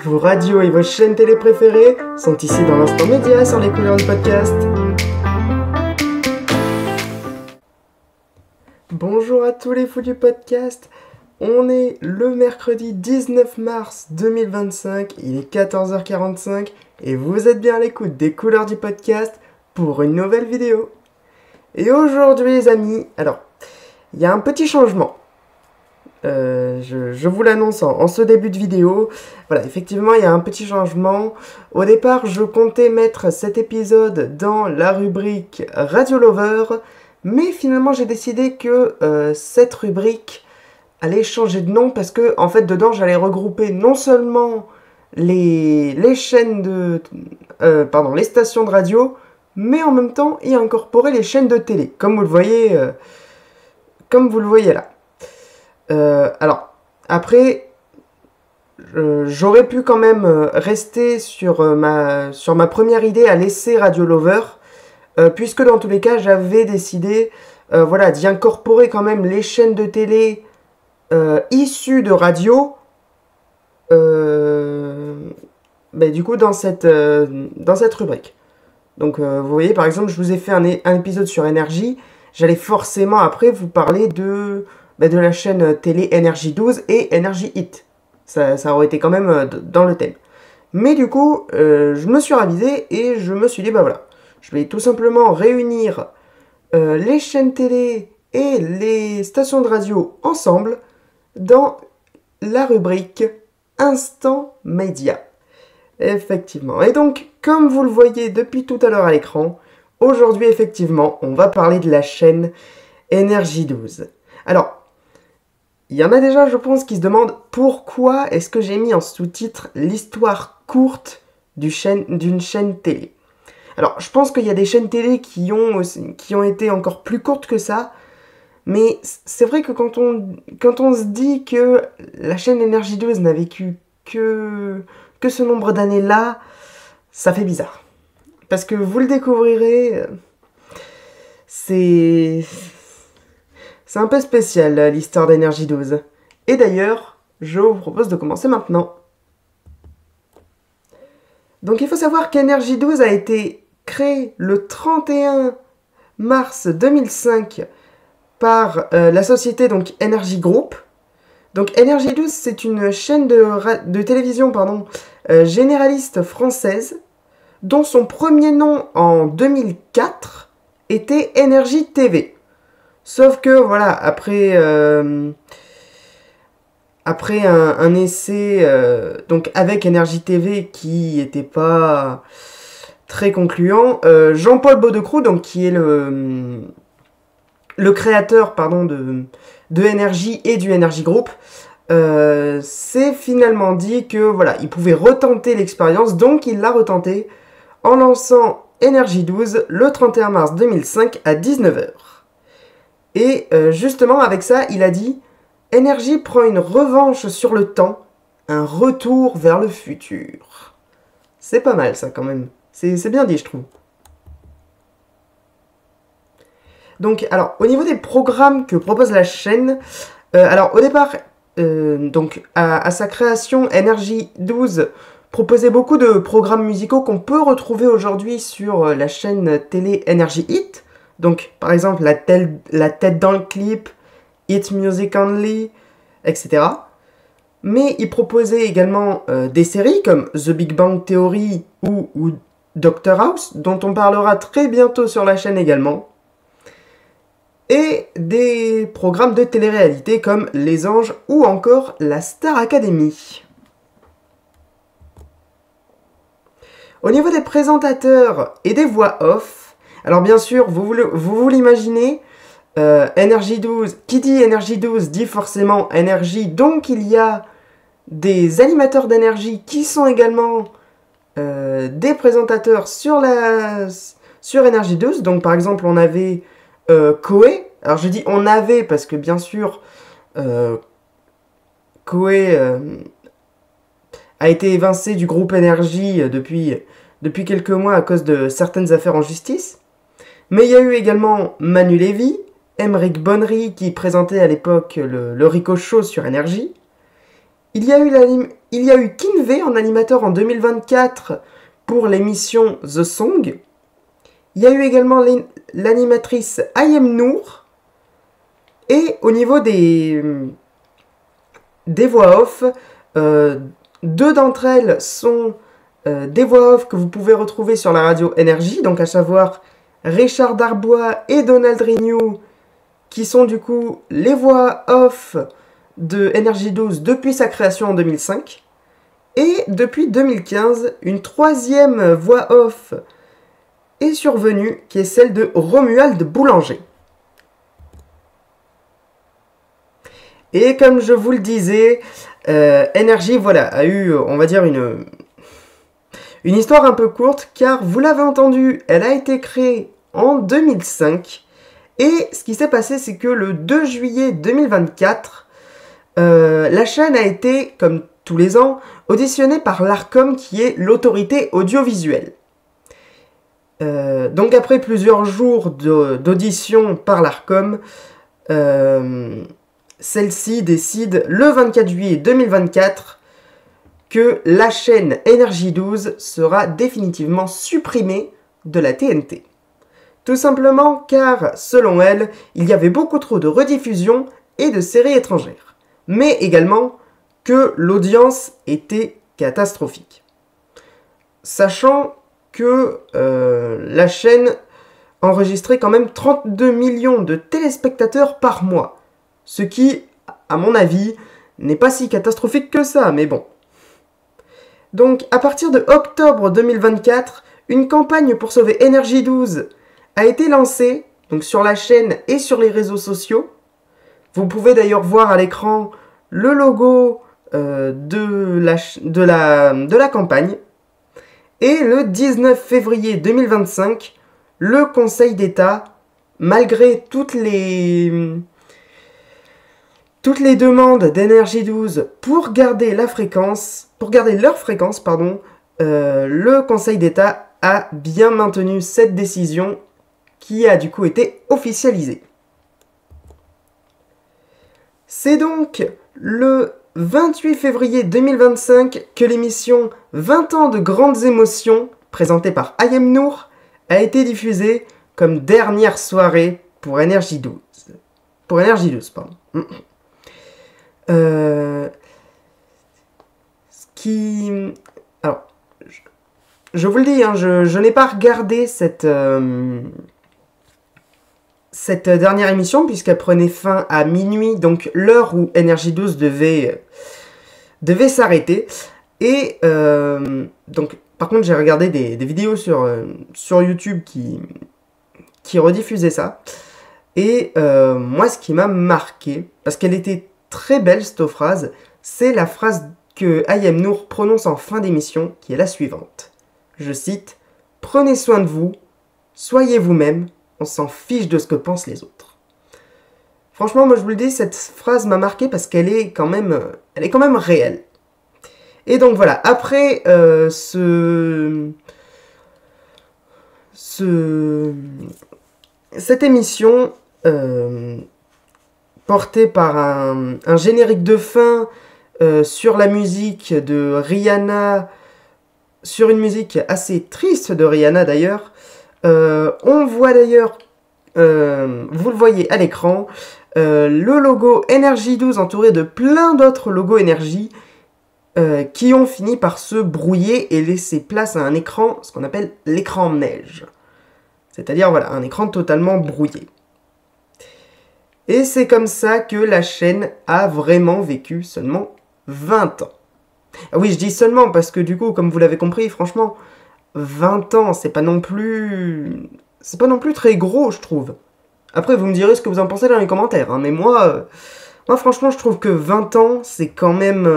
Vos radios et vos chaînes télé préférées sont ici dans l'Instant Média sur les couleurs du podcast. Bonjour à tous les fous du podcast. On est le mercredi 19 mars 2025, il est 14h45 et vous êtes bien à l'écoute des couleurs du podcast pour une nouvelle vidéo. Et aujourd'hui les amis, alors, il y a un petit changement. Je vous l'annonce en ce début de vidéo. Voilà, effectivement, il y a un petit changement. Au départ, je comptais mettre cet épisode dans la rubrique Radio Lover, mais finalement, j'ai décidé que cette rubrique allait changer de nom parce que, en fait, dedans, j'allais regrouper non seulement les chaînes de... les stations de radio, mais en même temps, y incorporer les chaînes de télé, comme vous le voyez là. Alors, après, j'aurais pu quand même rester sur ma première idée à laisser Radio Lover, puisque dans tous les cas, j'avais décidé d'y incorporer quand même les chaînes de télé issues de radio, du coup, dans cette rubrique. Donc, vous voyez, par exemple, je vous ai fait un épisode sur énergie, j'allais forcément après vous parler de la chaîne télé Énergie 12 et Énergie Hit. Ça aurait été quand même dans le thème. Mais du coup, je me suis ravisé et je me suis dit, je vais tout simplement réunir les chaînes télé et les stations de radio ensemble dans la rubrique Instant Média. Effectivement. Et donc, comme vous le voyez depuis tout à l'heure à l'écran, aujourd'hui, effectivement, on va parler de la chaîne Énergie 12. Alors, il y en a déjà, je pense, qui se demandent pourquoi est-ce que j'ai mis en sous-titre l'histoire courte d'une chaîne télé. Alors, je pense qu'il y a des chaînes télé qui ont été encore plus courtes que ça, mais c'est vrai que quand on se dit que la chaîne Énergie 12 n'a vécu que ce nombre d'années-là, ça fait bizarre. Parce que vous le découvrirez, c'est un peu spécial, l'histoire d'Énergie 12. Et d'ailleurs, je vous propose de commencer maintenant. Donc il faut savoir qu'Énergie 12 a été créée le 31 mars 2005 par la société Energy Group. Donc Énergie 12, c'est une chaîne de télévision généraliste française, dont son premier nom en 2004 était Énergie TV. Sauf que, après un essai avec Énergie TV qui n'était pas très concluant, Jean-Paul Baudecroux, qui est le créateur de Énergie et du Energy Group, s'est finalement dit que il pouvait retenter l'expérience, donc il l'a retenté en lançant Énergie 12 le 31 mars 2005 à 19h. Et justement, avec ça, il a dit « Énergie prend une revanche sur le temps, un retour vers le futur. » C'est pas mal, ça, quand même. C'est bien dit, je trouve. Donc, alors, au niveau des programmes que propose la chaîne, au départ, à sa création, Énergie 12 proposait beaucoup de programmes musicaux qu'on peut retrouver aujourd'hui sur la chaîne télé Énergie Hit. Donc, par exemple, la tête dans le clip, Hit Music Only, etc. Mais il proposait également des séries comme The Big Bang Theory ou Dr House, dont on parlera très bientôt sur la chaîne également. Et des programmes de télé-réalité comme Les Anges ou encore la Star Academy. Au niveau des présentateurs et des voix off, alors bien sûr, vous l'imaginez, Énergie 12, qui dit Énergie 12 dit forcément énergie, donc il y a des animateurs d'énergie qui sont également des présentateurs sur Énergie 12. Donc par exemple, on avait Koé, alors je dis on avait parce que bien sûr, Koé a été évincé du groupe Énergie depuis quelques mois à cause de certaines affaires en justice. Mais il y a eu également Manu Lévy, Aymeric Bonnery qui présentait à l'époque le Rico Show sur Énergie. Il y a eu Kinvey en animateur en 2024 pour l'émission The Song. Il y a eu également l'animatrice Ayem Nour. Et au niveau des voix off, deux d'entre elles sont des voix off que vous pouvez retrouver sur la radio Énergie, donc à savoir Richard Darbois et Donald Renew, qui sont du coup les voix off de Énergie 12 depuis sa création en 2005. Et depuis 2015, une troisième voix off est survenue, qui est celle de Romuald Boulanger. Et comme je vous le disais, Énergie, voilà, a eu, on va dire, une histoire un peu courte, car vous l'avez entendu, elle a été créée en 2005. Et ce qui s'est passé, c'est que le 2 juillet 2024, la chaîne a été, comme tous les ans, auditionnée par l'ARCOM, qui est l'autorité audiovisuelle. Donc après plusieurs jours d'audition par l'ARCOM, celle-ci décide le 24 juillet 2024 que la chaîne Énergie 12 sera définitivement supprimée de la TNT. Tout simplement car, selon elle, il y avait beaucoup trop de rediffusions et de séries étrangères, mais également que l'audience était catastrophique. Sachant que la chaîne enregistrait quand même 32 millions de téléspectateurs par mois, ce qui, à mon avis, n'est pas si catastrophique que ça, mais bon. Donc, à partir de octobre 2024, une campagne pour sauver Énergie 12 a été lancée, donc sur la chaîne et sur les réseaux sociaux. Vous pouvez d'ailleurs voir à l'écran le logo de la campagne. Et le 19 février 2025, le Conseil d'État, malgré toutes les demandes d'Énergie 12 pour garder leur fréquence, le Conseil d'État a bien maintenu cette décision qui a du coup été officialisée. C'est donc le 28 février 2025 que l'émission 20 ans de grandes émotions, présentée par Ayem Nour, a été diffusée comme dernière soirée pour Énergie 12. Pour Énergie 12, pardon. Alors, je vous le dis, hein, je n'ai pas regardé cette dernière émission, puisqu'elle prenait fin à minuit, donc l'heure où Énergie 12 devait s'arrêter. Et donc, par contre, j'ai regardé des vidéos sur YouTube qui rediffusaient ça. Et moi, ce qui m'a marqué, parce qu'elle était très belle cette phrase, c'est la phrase que Ayem Nour prononce en fin d'émission, qui est la suivante. Je cite, « Prenez soin de vous, soyez vous-même, on s'en fiche de ce que pensent les autres. » Franchement, moi je vous le dis, cette phrase m'a marqué parce qu'elle est quand même réelle. Et donc voilà, après cette émission portée par un générique de fin sur la musique de Rihanna, sur une musique assez triste de Rihanna d'ailleurs. On voit d'ailleurs, vous le voyez à l'écran, le logo Énergie 12 entouré de plein d'autres logos Énergie qui ont fini par se brouiller et laisser place à un écran, ce qu'on appelle l'écran neige. C'est-à-dire, voilà, un écran totalement brouillé. Et c'est comme ça que la chaîne a vraiment vécu seulement 20 ans. Ah oui, je dis seulement parce que du coup, comme vous l'avez compris, franchement, 20 ans, c'est pas non plus très gros, je trouve. Après, vous me direz ce que vous en pensez dans les commentaires, hein, mais moi, franchement, je trouve que 20 ans, c'est quand même...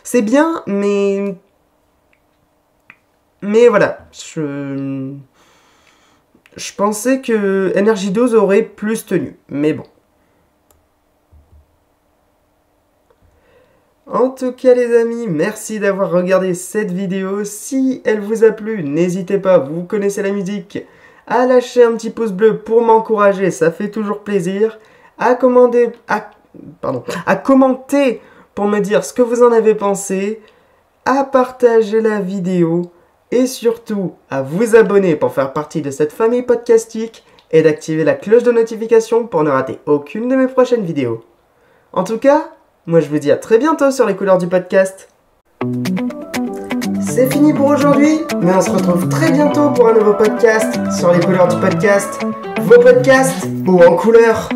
c'est bien, mais voilà, je pensais que Énergie 12 aurait plus tenu, mais bon. En tout cas les amis, merci d'avoir regardé cette vidéo. Si elle vous a plu, n'hésitez pas, vous connaissez la musique, à lâcher un petit pouce bleu pour m'encourager, ça fait toujours plaisir. À commenter pour me dire ce que vous en avez pensé, à partager la vidéo et surtout à vous abonner pour faire partie de cette famille podcastique et d'activer la cloche de notification pour ne rater aucune de mes prochaines vidéos. En tout cas, moi je vous dis à très bientôt sur les couleurs du podcast. C'est fini pour aujourd'hui, mais on se retrouve très bientôt pour un nouveau podcast sur les couleurs du podcast. Vos podcasts ou en couleur.